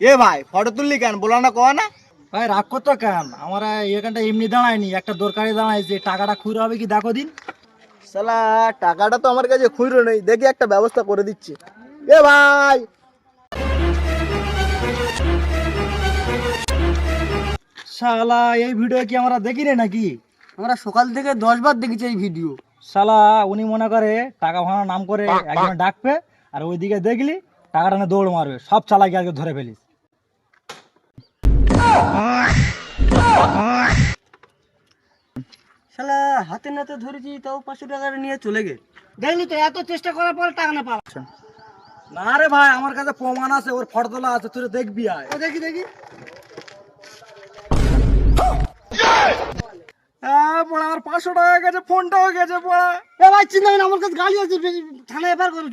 এ ভাই ফটো তুললি কেন বলা না কয় না? ভাই রাগ করতো কেন? আমার এখানটা এমনি দাঁড়ায়নি, একটা দরকারি দাঁড়াইছে। টাকাটা খুঁড়ে হবে কি দেখো দিন। শালা টাকাটা তো আমার কাছে খুঁজো নেই, দেখি একটা ব্যবস্থা করে দিচ্ছি। এ ভাই শালা এই ভিডিও কি আমরা দেখি রে নাকি? আমরা সকাল থেকে 10 বার দেখেছি এই ভিডিও। শালা উনি মনে করে টাকা ভাঙার নাম করে একজন ডাকবে, আর ওইদিকে দেখলি টাকাটা নিয়ে দৌড় মারবে। সব চালাকি আজকে ধরে ফেলিস। শালা হাতে নাতে ধরেছি, তাও 500 টাকা নিয়ে চলে গে। দেখলি তো, এত চেষ্টা করার পর টাকা না পাওয়া। না রে ভাই, আমার কাছে প্রমাণ আছে, ওর ফটো তোলা আছে, তুই দেখবি আয়। দেখি দেখি। হ্যাঁ পড়া, আমার 500 টাকা গেছে, ফোনটাও গেছে পড়া। এ ভাই চিন্তা নেই, আমার কাছে গাড়ি আছে, থানায় এফআইআর করো।